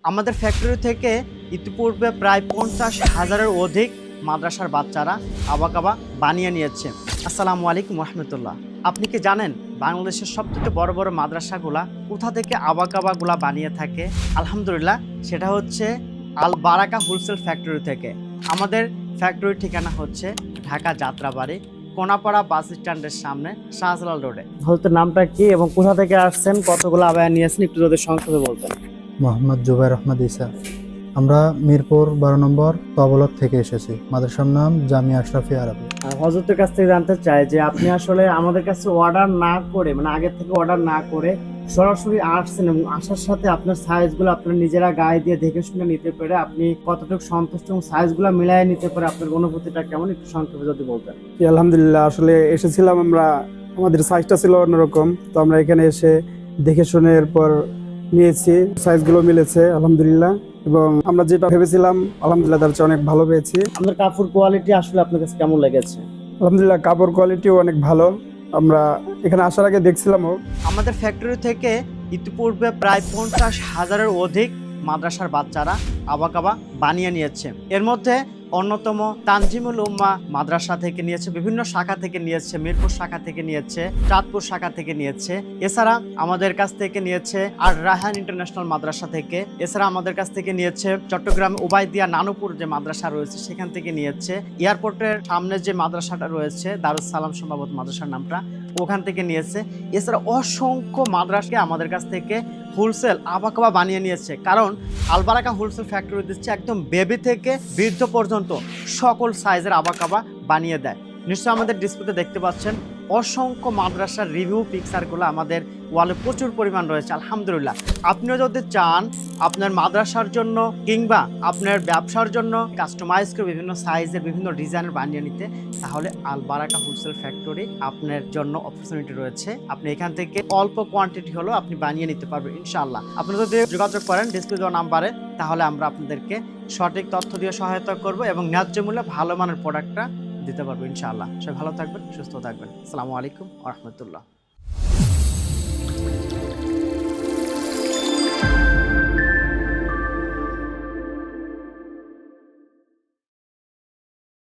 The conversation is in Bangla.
আমাদের ফ্যাক্টরি থেকে ইতিপূর্বে প্রায় 50,000-এর অধিক মাদ্রাসার বাচ্চারা আবাকাবা বানিয়ে নিয়েছে। আসসালামু আলাইকুম রহমতুল্লাহ। আপনি কি জানেন বাংলাদেশের সবথেকে বড় বড় মাদ্রাসাগুলা কোথা থেকে আবাকাবাগুলা বানিয়ে থাকে? আলহামদুলিল্লাহ, সেটা হচ্ছে আল বারাকা হোলসেল ফ্যাক্টরি থেকে। আমাদের ফ্যাক্টরির ঠিকানা হচ্ছে ঢাকা যাত্রাবাড়ি, কোনাপাড়া বাস স্ট্যান্ডের সামনে, শাহজালাল রোডে। হয়তো নামটা কি এবং কোথা থেকে আসছেন, কতগুলো আবায়া নিয়েছেন, একটু যদি সংক্ষেপে বলতেন। মোহাম্মদ জুবাইর আহমদ ঈসা। আমরা মিরপুর 12 নম্বর তবলক থেকে এসেছি। মাদ্রাসার নাম জামিয়া আশরাফি আরবি। হযরতের কাছ থেকে জানতে চাই যে আপনি আসলে আমাদের কাছে অর্ডার না করে, মানে আগে থেকে অর্ডার না করে সরাসরি আসছেন এবং আসার সাথে আপনার সাইজগুলো আপনার নিজেরা গায়ে দিয়ে দেখে শুনে নিতে পারে আপনি কতটুকু সন্তুষ্ট এবং সাইজগুলো মিলিয়ে নিতে পারে, আপনার অনুভূতিটা কেমন একটু সংক্ষেপে যদি বলতেন। আলহামদুলিল্লাহ, আসলে এসেছিলাম আমরা, আমাদের সাইজটা ছিল অন্যরকম, তো আমরা এখানে এসে দেখে শুনে এরপর নিয়েছি, সাইজগুলো মিলেছে আলহামদুলিল্লাহ, এবং আমরা যেটা ভেবেছিলাম আলহামদুলিল্লাহ তার চেয়ে অনেক ভালো পেয়েছি। আমাদের কাপড় কোয়ালিটি আসলে আপনার কাছে কেমন লেগেছে? আলহামদুলিল্লাহ, কাপড় কোয়ালিটিও অনেক ভালো। আমরা এখানে আসার আগে দেখছিলামও। আমাদের ফ্যাক্টরি থেকে ইতিপূর্বে প্রায় 50,000-এর অধিক মাদ্রাসার বাচ্চারা আবাকাবা বানিয়ে নিয়েছে। এর মধ্যে অন্যতম তানজিমুল উম্মাহ মাদ্রাসা থেকে নিয়েছে, বিভিন্ন শাখা থেকে নিয়েছে, মিরপুর শাখা থেকে নিয়েছে, চাঁদপুর শাখা থেকে নিয়েছে। এছাড়া আমাদের কাছ থেকে নিয়েছে আর রায়হান ইন্টারন্যাশনাল মাদ্রাসা থেকে। এছাড়া আমাদের কাছ থেকে নিয়েছে চট্টগ্রাম উবাইদিয়া নানুপুর যে মাদ্রাসা রয়েছে সেখান থেকে নিয়েছে। এয়ারপোর্টের সামনে যে মাদ্রাসাটা রয়েছে দারুস সালাম সম্ভবত মাদ্রাসার নামটা, ওখান থেকে নিয়েছে। এছাড়া অসংখ্য মাদ্রাসাকে আমাদের কাছ থেকে হোলসেল আবাকাবা বানিয়ে নিয়েছে, কারণ আল বারাকা হোলসেল ফ্যাক্টরি দিচ্ছে একদম বেবি থেকে বৃদ্ধ পর্যন্ত সকল সাইজের আবাকাবা বানিয়ে দেয়। নিশ্চয়ই আমাদের ডিসপ্লেতে দেখতে পাচ্ছেন অসংখ্য মাদ্রাসার রিভিউ পিকচারগুলো আমাদের ওয়ালে প্রচুর পরিমাণ রয়েছে। আলহামদুলিল্লাহ, আপনিও যদি চান আপনার মাদ্রাসার জন্য কিংবা আপনার ব্যবসার জন্য কাস্টমাইজ করে বিভিন্ন সাইজের বিভিন্ন ডিজাইনের বানিয়ে নিতে, তাহলে আল বারাকা হোলসেল ফ্যাক্টরি আপনার জন্য অপরচুনিটি রয়েছে। আপনি এখান থেকে অল্প কোয়ান্টিটি হলেও আপনি বানিয়ে নিতে পারবেন ইনশাআল্লাহ। আপনি যদি যোগাযোগ করেন ডিসপ্লে দেওয়া নাম্বারে, তাহলে আমরা আপনাদেরকে সঠিক তথ্য দিয়ে সহায়তা করব এবং ন্যায্য মূল্যে ভালো মানের প্রোডাক্টটা দিতে পারবো ইনশাআল্লাহ। সবাই ভালো থাকবেন, সুস্থ থাকবেন। আসসালামু আলাইকুম ওয়া রাহমাতুল্লাহ।